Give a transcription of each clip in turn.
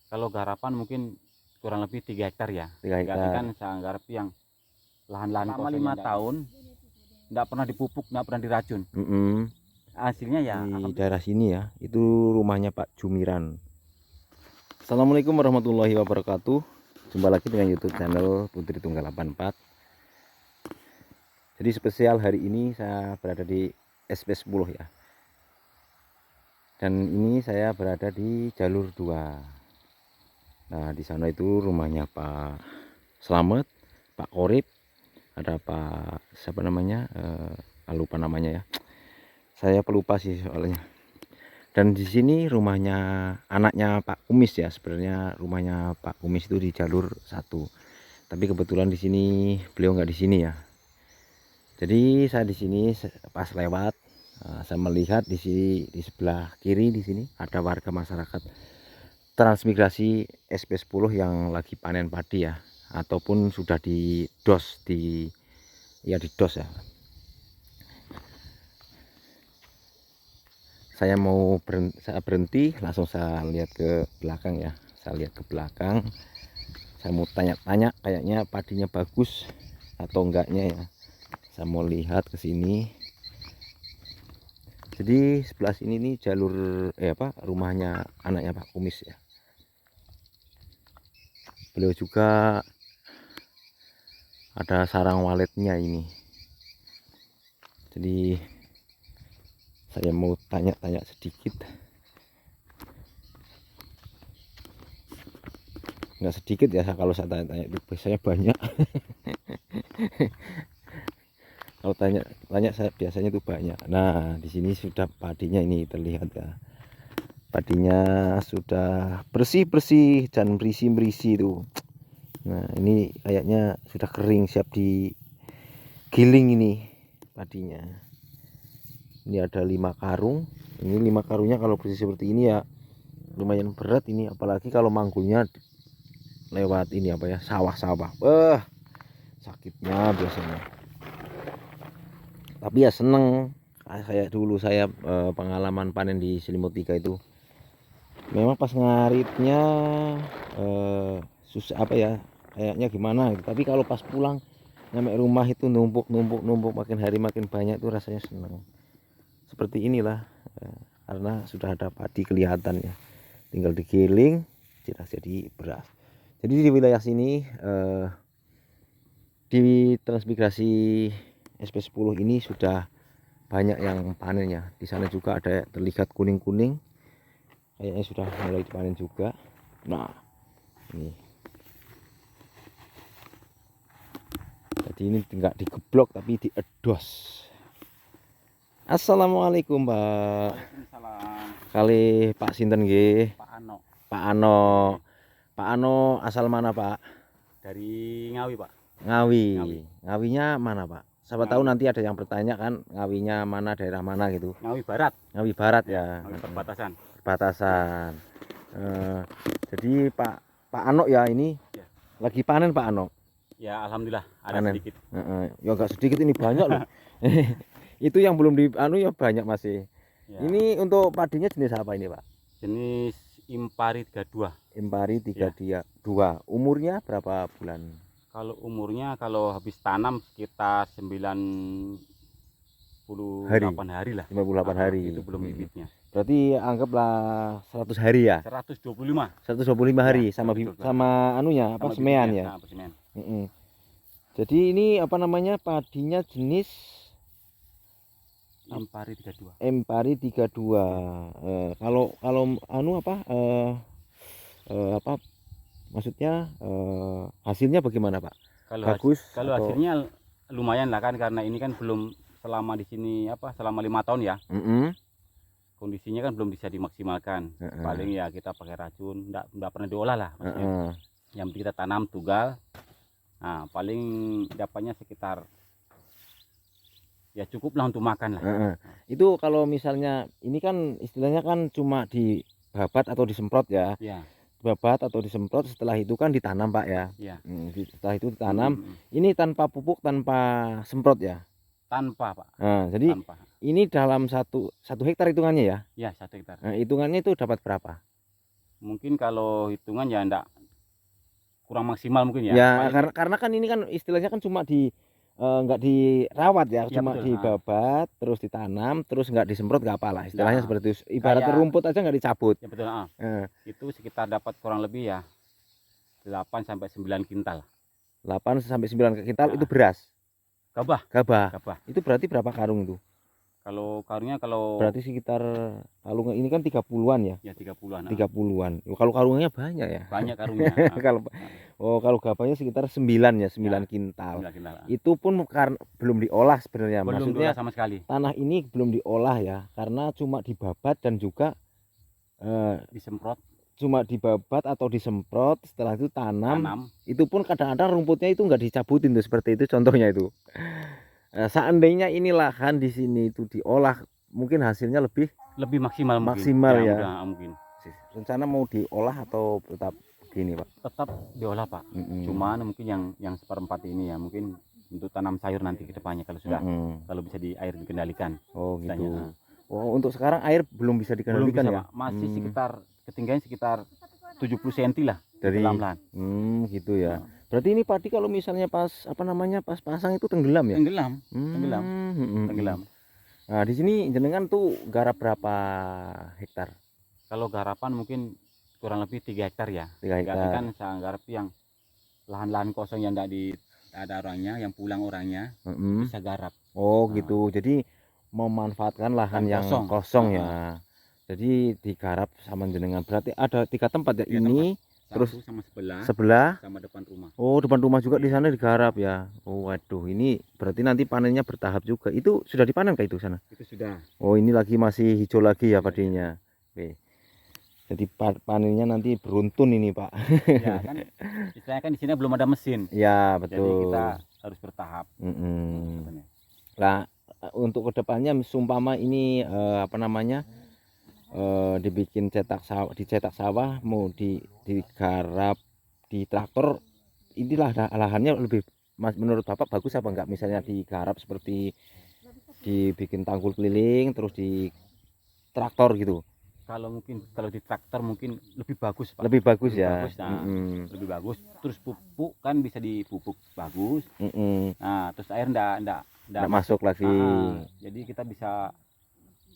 Kalau garapan mungkin kurang lebih 3 hektar ya. 3 Berarti hektar. kan saya garapi yang lahan-lahan selama 5 tahun enggak pernah dipupuk, enggak pernah diracun. Hasilnya ya Di daerah sini ya, itu rumahnya Pak Jumiran. Assalamualaikum warahmatullahi wabarakatuh. Jumpa lagi dengan YouTube channel Putri Tunggal 84. Jadi spesial hari ini saya berada di SP10 ya. Dan ini saya berada di jalur 2. Nah, di sana itu rumahnya Pak Slamet, Pak Korip, ada Pak siapa namanya? Lupa namanya ya. Saya pelupa sih soalnya. Dan di sini rumahnya anaknya Pak Kumis ya. Sebenarnya rumahnya Pak Kumis itu di jalur 1. Tapi kebetulan di sini beliau nggak di sini ya. Jadi saya di sini pas lewat, saya melihat di sini di sebelah kiri di sini ada warga masyarakat transmigrasi SP10 yang lagi panen padi ya, ataupun sudah di dos di dos ya. Saya mau berhenti, langsung saya lihat ke belakang ya. Saya lihat ke belakang, saya mau tanya-tanya kayaknya padinya bagus atau enggaknya ya. Saya mau lihat ke sini. Jadi sebelah sini nih jalur rumahnya anaknya Pak Kumis ya. Beliau juga ada sarang waletnya ini. Jadi saya mau tanya-tanya sedikit. Nggak sedikit ya, kalau saya tanya-tanya itu biasanya banyak. Kalau tanya saya biasanya itu banyak. Nah, di sini sudah padinya ini terlihat ya. Padinya sudah bersih-bersih dan berisi-berisi itu. Nah, ini kayaknya sudah kering, siap digiling ini padinya. Ini ada 5 karung. Ini 5 karungnya kalau bersih seperti ini ya lumayan berat ini, apalagi kalau manggulnya lewat ini sawah-sawah. Sakitnya biasanya. Tapi ya seneng. Saya dulu pengalaman panen di Selimut 3 itu memang pas ngaritnya susah kayaknya gimana gitu. Tapi kalau pas pulang nyampe rumah itu numpuk makin hari makin banyak, itu rasanya seneng. Seperti inilah karena sudah ada padi kelihatan ya, tinggal digiling tidak jadi beras. Jadi di wilayah sini di transmigrasi SP10 ini sudah banyak yang panen ya. Di sana juga ada terlihat kuning-kuning, kayaknya sudah mulai dipanen juga. Nah, ini jadi ini enggak digeblok tapi diedos. Assalamualaikum Pak. Waalaikumsalam. Kali Pak sinten nggih? Pak Ano. Pak Ano. Pak Ano asal mana Pak? Dari Ngawi, Pak. Ngawi. Ngawi. Ngawinya mana Pak? Siapa tahu nanti ada yang bertanya kan, Ngawinya mana, daerah mana gitu. Ngawi Barat. Ngawi Barat ya. Ngawi perbatasan. Perbatasan. Jadi Pak Ano ya ini Ya. lagi panen Pak Ano. Ya, alhamdulillah ada Panen. sedikit. Ya enggak sedikit, ini banyak loh. Itu yang belum di ya banyak masih. Ya. Ini untuk padinya jenis apa ini Pak? Jenis Impari 32. Impari 32. Umurnya berapa bulan? Kalau umurnya kalau habis tanam sekitar 98 hari lah. 58 hari. Itu belum bibitnya. Berarti anggaplah 100 hari ya. 125. 125 hari Ya, sama 125. sama anunya Sama semean bibitnya. ya. Nah, semean. Jadi ini padinya jenis Impari 32. Impari 32. Kalau maksudnya hasilnya bagaimana Pak? Bagus? Kalau hasilnya lumayan lah kan, karena ini kan belum selama di sini selama 5 tahun ya. Kondisinya kan belum bisa dimaksimalkan. Paling ya kita pakai racun, enggak pernah diolah lah maksudnya. Yang penting kita tanam tunggal. Nah, paling dapatnya sekitar ya cukup lah untuk makan lah. Itu kalau misalnya ini kan istilahnya kan cuma dibabat atau disemprot ya. Ya. Babat atau disemprot, setelah itu kan ditanam Pak ya. Ya. Setelah itu ditanam. Ini tanpa pupuk, tanpa semprot ya. Tanpa Pak. Nah, jadi tanpa. Ini dalam satu hektar hitungannya ya? Ya, 1 hektar. Nah, hitungannya itu dapat berapa? Mungkin kalau hitungan ya ndak kurang maksimal mungkin ya. Ya, Paling karena kan ini kan istilahnya kan cuma nggak dirawat ya, iya cuma betul, dibabat, terus ditanam, terus nggak disemprot nggak apalah, istilahnya Nah, seperti itu. Ibaratnya kayak rumput aja nggak dicabut. ya betul, Heeh, itu sekitar dapat kurang lebih ya 8 sampai 9 kintal. 8 sampai 9 kintal itu Heeh. beras, Gabah, gabah. gabah. Itu berarti berapa karung itu? Kalau karungnya kalau Berarti sekitar kalau ini kan 30-an ya? ya 30-an. 30-an. Kalau karungnya banyak ya? Banyak karungnya. Kalau kalau gabahnya sekitar 9 ya, 9 kintal. 9 kintal. Itu pun karena belum diolah sebenarnya. Belum Maksudnya diolah sama sekali. tanah ini belum diolah ya, karena cuma dibabat dan juga Disemprot, cuma dibabat atau disemprot, setelah itu tanam. tanam. Itu pun kadang-kadang rumputnya itu nggak dicabutin tuh, seperti itu contohnya itu. Seandainya ini lahan di sini itu diolah, mungkin hasilnya lebih Lebih maksimal mungkin. maksimal ya. Mungkin. Rencana mau diolah atau tetap begini, Pak? Tetap diolah, Pak. Cuman mungkin yang seperempat ini ya mungkin untuk tanam sayur nanti ke depannya kalau sudah kalau bisa di air dikendalikan. Oh gitu. Istilahnya. Oh, untuk sekarang air belum bisa Belum dikendalikan bisa, ya? Pak. Masih sekitar ketinggian sekitar 70 cm lah Dari pelan-pelan. gitu ya. Berarti ini padi kalau misalnya pas pas pasang itu tenggelam ya? Tenggelam, tenggelam, tenggelam. Nah, di sini jenengan tuh garap berapa hektar? Kalau garapan mungkin kurang lebih 3 hektar ya. 3 hektar. Kan saya garap yang lahan-lahan kosong yang tidak ada orangnya, yang pulang orangnya bisa garap. Oh gitu. Jadi memanfaatkan lahan yang kosong ya. Jadi digarap sama jenengan. Berarti ada 3 tempat ya, ini tempat. terus sama sebelah sama depan rumah. Oh, depan rumah juga di sana digarap ya. Oh, waduh, ini berarti nanti panennya bertahap juga. Itu sudah dipanen kah itu sana? Itu sudah. Oh, ini lagi masih hijau lagi ya padinya. Oke. Jadi panennya nanti beruntun ini, Pak. Ya kan, istilahnya kan di sini belum ada mesin. Ya, betul. Jadi kita harus bertahap. Nah, untuk kedepannya sumpama ini dibikin dicetak sawah mau digarap di traktor, inilah lahannya lebih menurut Bapak bagus apa enggak, misalnya digarap seperti dibikin tanggul keliling terus di traktor gitu? Kalau di traktor mungkin lebih bagus, Pak. Lebih bagus ya. Bagus, lebih bagus. Terus pupuk kan bisa dipupuk bagus. Nah, terus air enggak masuk lagi. Jadi kita bisa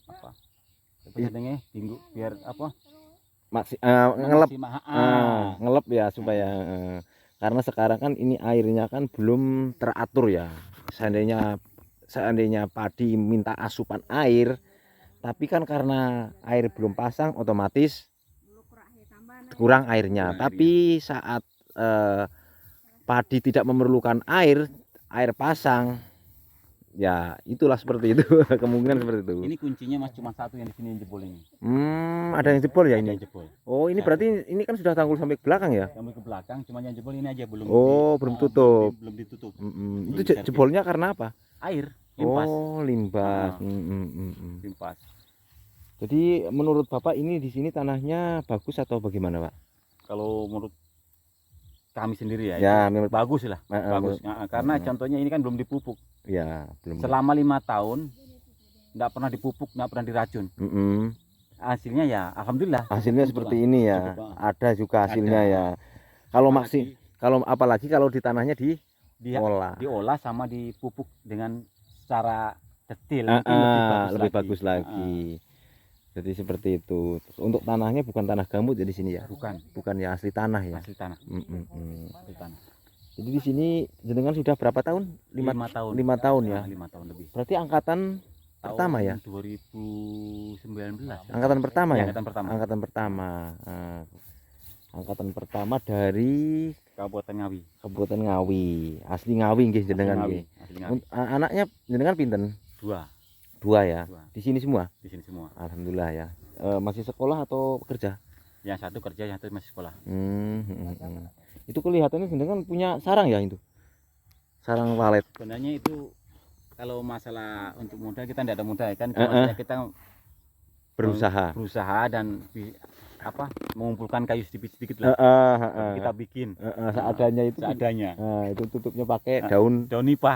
apa? Sebenarnya tinggu biar apa? Ngelep ya supaya karena sekarang kan ini airnya kan belum teratur ya. Seandainya padi minta asupan air, tapi kan karena air belum pasang otomatis kurang airnya. Tapi saat padi tidak memerlukan air pasang, ya itulah seperti itu. Kemungkinan seperti itu. Ini kuncinya Mas cuma satu yang di sini jebol ini. Ada yang jebol ya ini. Jebol. Oh, ini berarti ini kan sudah tanggul sampai ke belakang ya? Sampai ke belakang, cuma yang jebol ini aja belum. Belum tutup. Belum ditutup. Itu jebolnya karena apa? Air, limpas. Oh, limpas. Limpas. Jadi menurut Bapak ini di sini tanahnya bagus atau bagaimana, Pak? Kalau menurut kami sendiri ya, bagus lah, bagus. Karena contohnya ini kan belum dipupuk. Ya, belum. Selama 5 tahun enggak pernah dipupuk, enggak pernah diracun. Hasilnya ya alhamdulillah. Hasilnya seperti ini ya. Ada juga hasilnya ya. Kalau apalagi kalau di tanahnya diolah sama dipupuk dengan secara detail, lebih bagus lagi. Jadi seperti itu. Terus untuk tanahnya bukan tanah gambut ya di sini ya? Bukan ya, asli tanah ya. Asli tanah. Asli tanah. Jadi di sini jenengan sudah berapa tahun? 5 tahun. 5 tahun ya. 5 tahun lebih. Berarti angkatan pertama ya? 2019. Angkatan pertama ya? Angkatan pertama. Angkatan pertama. Angkatan pertama dari Kabupaten Ngawi. Kabupaten Ngawi. Asli Ngawi nggih jenengan nggih. Anaknya jenengan pinten? 2 ya. Di sini semua? Di sini semua. Alhamdulillah ya. Masih sekolah atau kerja? Yang satu kerja, yang satu masih sekolah. Itu kelihatannya jenengan punya sarang ya itu? Sarang walet. Sebenarnya itu kalau masalah untuk modal kita tidak ada modal kan, cuma kita berusaha dan mengumpulkan kayu sedikit-sedikit lah. Kita bikin seadanya itu. Itu tutupnya pakai daun nipah.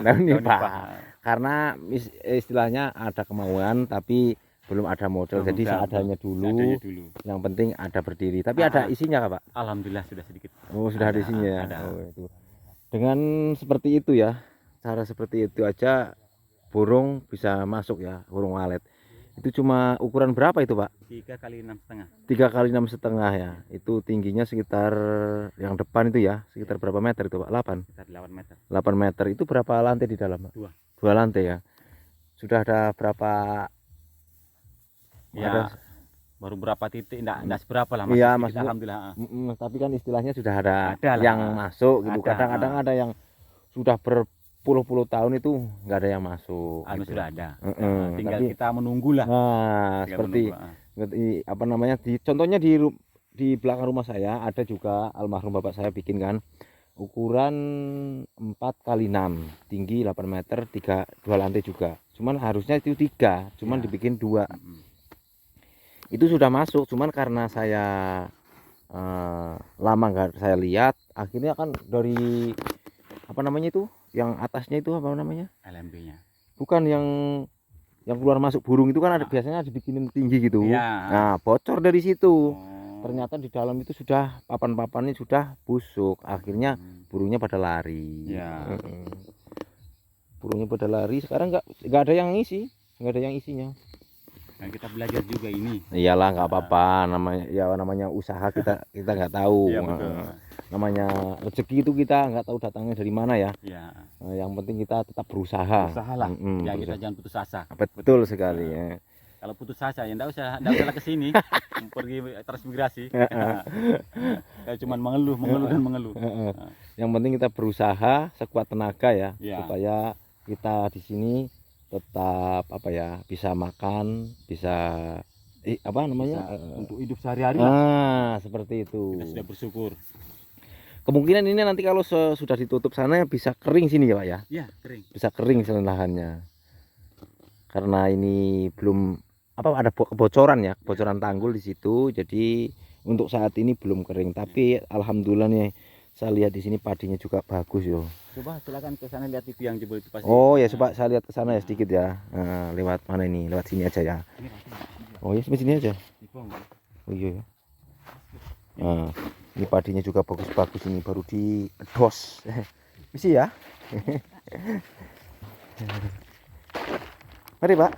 Karena istilahnya ada kemauan tapi Belum ada model, Belum jadi ada, seadanya seadanya dulu. dulu. Yang penting ada berdiri. Tapi ada isinya Kak, Pak? Alhamdulillah sudah sedikit. Oh, sudah ada isinya ya. Ada. Oh, itu. Dengan seperti itu ya, cara seperti itu aja burung bisa masuk ya, burung walet. Itu cuma ukuran berapa itu Pak? 3 kali 6,5. 3 kali 6,5 ya. Itu tingginya sekitar yang depan itu ya, sekitar berapa meter itu Pak? 8. Sekitar 8 meter. 8 meter itu berapa lantai di dalam Pak? 2. 2 lantai ya. Sudah ada berapa? Ya, ada baru berapa titik, enggak seberapa lah, masih iya, sedikit, maksudnya, alhamdulillah. tapi kan istilahnya sudah ada Ada lah. yang masuk gitu. Ada, Kadang-kadang ada yang sudah berpuluh-puluh tahun itu nggak ada yang masuk. Anu gitu. sudah ada. Tinggal Tapi, kita menunggu lah. nah, Tinggal seperti menunggu, apa namanya, contohnya di belakang rumah saya ada juga almarhum bapak saya bikin kan, ukuran 4 kali 6, tinggi 8 meter, 2 lantai juga. Cuman harusnya itu 3, cuman Ya. dibikin 2. Itu sudah masuk, cuman karena saya lama nggak saya lihat, akhirnya kan dari apa namanya itu, yang atasnya itu apa namanya, LMB-nya. bukan yang keluar masuk burung itu kan ada biasanya dibikinin tinggi gitu. Ya. Nah, bocor dari situ. Oh. Ternyata di dalam itu sudah papan-papannya sudah busuk, akhirnya burungnya pada lari. Ya. Burungnya pada lari, sekarang nggak ada yang isi, nggak ada yang isinya. Dan kita belajar juga ini. Iyalah, nggak apa-apa, namanya usaha, kita nggak tahu. Iya, betul. Namanya rezeki itu kita nggak tahu datangnya dari mana ya. Ya. Yang penting kita tetap berusaha. Usahalah. Ya, kita jangan putus asa. Betul sekali ya. Kalau putus asa ya enggak usah ke sini. Pergi transmigrasi. Kayak cuman mengeluh dan mengeluh. Yang penting kita berusaha sekuat tenaga ya, Ya. supaya kita di sini tetap apa ya, bisa makan, bisa apa namanya, untuk hidup sehari-hari. seperti itu. Kita sudah bersyukur. Kemungkinan ini nanti kalau sudah ditutup sana bisa kering sini ya Pak ya. Ya, kering. Bisa kering lahannya. Karena ini belum ada kebocoran ya, kebocoran tanggul di situ. Jadi untuk saat ini belum kering, tapi alhamdulillah nih saya lihat di sini padinya juga bagus yo. Coba silakan ke sana lihat TV yang jebol itu pasti. Oh ya, coba saya lihat ke sana ya sedikit ya. Nah, lewat mana ini? Lewat sini aja ya. Oh ya, sampai sini aja. Oh iya ya. Nah, ini padinya juga bagus-bagus, ini baru diedos. Misi ya. Mari Pak.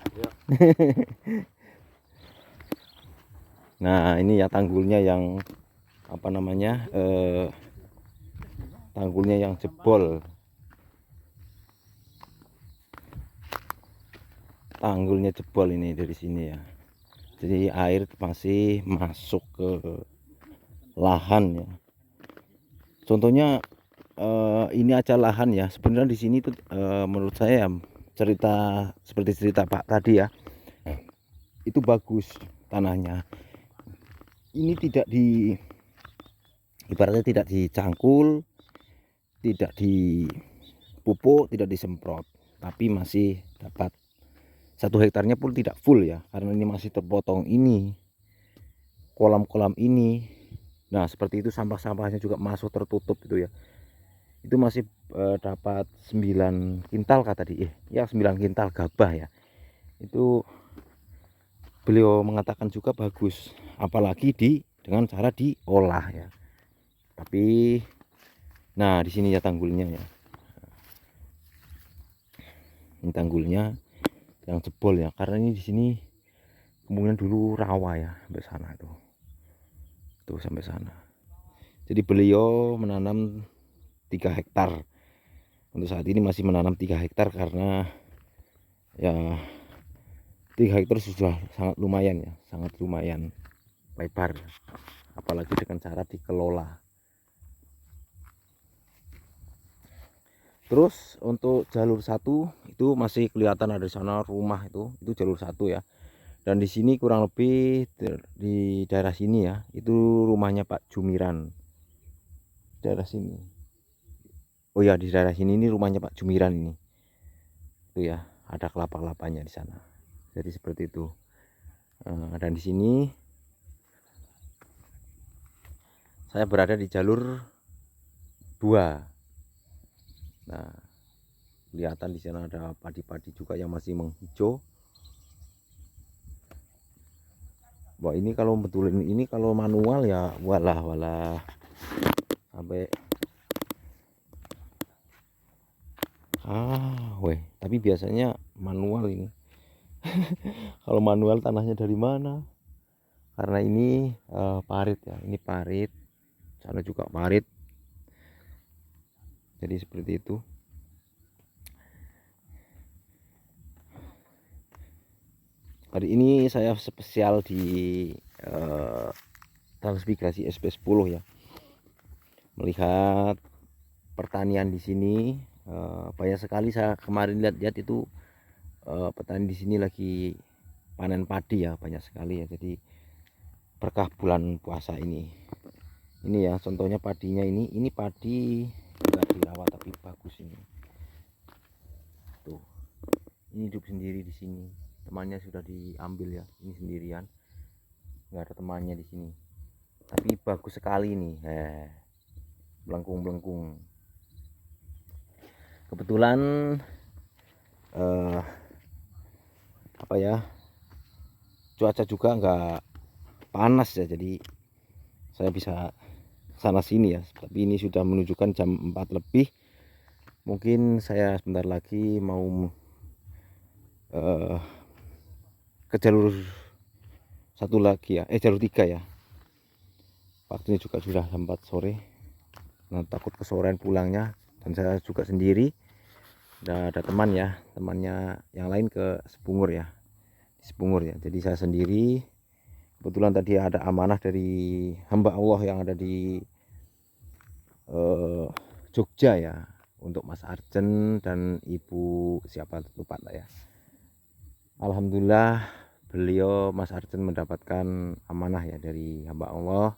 Nah, ini ya tanggulnya yang apa namanya, tanggulnya yang jebol. Tanggulnya jebol ini dari sini ya. Jadi air masih masuk ke lahan ya. Contohnya ini aja lahan ya. Sebenarnya di sini tuh menurut saya cerita seperti cerita Pak tadi ya. Itu bagus tanahnya. Ini tidak ibaratnya tidak dicangkul, tidak dipupuk, tidak disemprot, tapi masih dapat 1 hektarnya pun tidak full ya, karena ini masih terpotong ini, kolam-kolam ini. Nah seperti itu, sampah-sampahnya juga masuk tertutup itu ya. Itu masih dapat 9 kintal kata tadi, ya 9 kintal gabah ya. Itu beliau mengatakan juga bagus, apalagi dengan cara diolah ya. Tapi nah di sini ya tanggulnya ya. Ini tanggulnya yang jebol ya, karena ini di sini kemungkinan dulu rawa ya, sampai sana tuh sampai sana. Jadi beliau menanam 3 hektar. Untuk saat ini masih menanam 3 hektar karena ya 3 hektar sudah sangat lumayan ya, sangat lumayan lebar, apalagi dengan cara dikelola. Terus untuk jalur 1 itu masih kelihatan ada di sana rumah, itu jalur 1 ya. Dan di sini kurang lebih di daerah sini ya, itu rumahnya Pak Jumiran. Daerah sini. Oh ya, di daerah sini ini rumahnya Pak Jumiran ini. Itu ya, ada kelapa-kelapanya di sana. Jadi seperti itu. Dan di sini saya berada di jalur 2. Nah, kelihatan di sana ada padi-padi juga yang masih menghijau. Wah, ini kalau betulin ini kalau manual ya walah sampai weh, tapi biasanya manual ini. Kalau manual tanahnya dari mana? Karena ini parit ya, ini parit, sana juga parit. Jadi seperti itu. Hari ini saya spesial di transmigrasi SP10 ya. Melihat pertanian di sini banyak sekali. Saya kemarin lihat itu petani di sini lagi panen padi ya, banyak sekali ya. Jadi berkah bulan puasa ini ya, contohnya padinya ini padi enggak dirawat tapi bagus ini. Tuh, ini hidup sendiri di sini. Temannya sudah diambil ya, ini sendirian, nggak ada temannya di sini. Tapi bagus sekali nih, melengkung. Kebetulan apa ya, cuaca juga nggak panas ya, jadi saya bisa sana sini ya. Tapi ini sudah menunjukkan jam 4 lebih. Mungkin saya sebentar lagi mau ke jalur satu lagi ya, jalur 3 ya. Waktunya juga sudah jam 4 sore. Nah, takut kesorean pulangnya, dan saya juga sendiri. Udah ada teman ya, temannya yang lain ke Sepungur ya, di Sepungur ya. Jadi saya sendiri. Kebetulan tadi ada amanah dari hamba Allah yang ada di Jogja ya, untuk Mas Arjen dan Ibu siapa lupa ya. Alhamdulillah beliau Mas Arjen mendapatkan amanah ya dari hamba Allah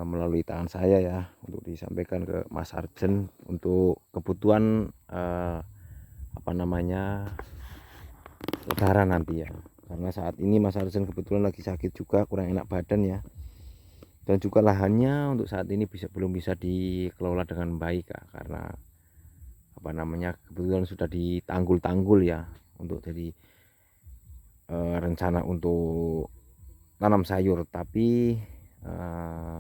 melalui tangan saya ya, untuk disampaikan ke Mas Arjen untuk kebutuhan apa namanya, lebaran nanti ya. Karena saat ini Mas Arjen kebetulan lagi sakit juga, kurang enak badan ya, dan juga lahannya untuk saat ini belum bisa dikelola dengan baik ya, karena apa namanya, kebetulan sudah ditanggul ya untuk jadi rencana untuk tanam sayur. Tapi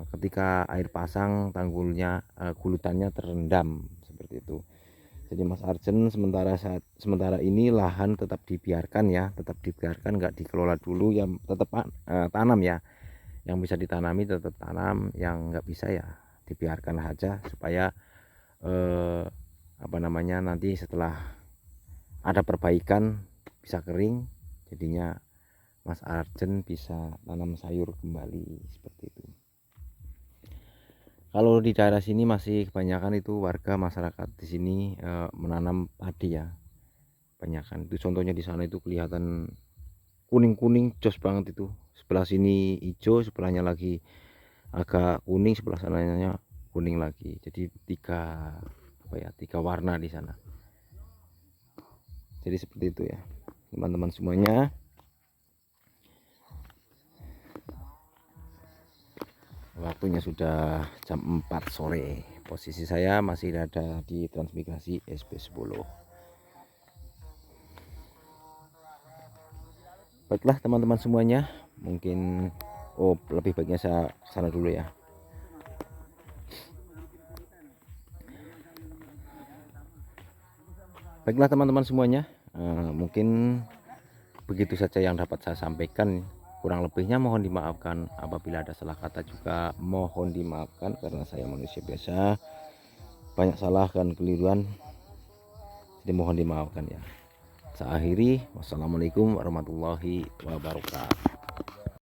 ketika air pasang tanggulnya gulutannya terendam seperti itu. Jadi Mas Arjen sementara ini lahan tetap dibiarkan ya, nggak dikelola dulu ya, tetap tanam ya, yang bisa ditanami tetap tanam, yang nggak bisa ya dibiarkan aja, supaya apa namanya, nanti setelah ada perbaikan bisa kering, jadinya Mas Arjen bisa tanam sayur kembali seperti itu. Kalau di daerah sini masih kebanyakan itu warga masyarakat di sini menanam padi ya, kebanyakan itu. Contohnya di sana itu kelihatan kuning jos banget itu. Sebelah sini hijau, sebelahnya lagi agak kuning, sebelah sananya kuning lagi. Jadi tiga warna di sana. Jadi seperti itu ya teman-teman semuanya. Waktunya sudah jam 4 sore. Posisi saya masih ada di transmigrasi SP10. Baiklah teman-teman semuanya, mungkin lebih baiknya saya kesana dulu ya. Baiklah teman-teman semuanya, mungkin begitu saja yang dapat saya sampaikan. Kurang lebihnya mohon dimaafkan. Apabila ada salah kata juga mohon dimaafkan, karena saya manusia biasa, banyak salah dan keliruan, jadi mohon dimaafkan ya. Saya akhiri, wassalamualaikum warahmatullahi wabarakatuh.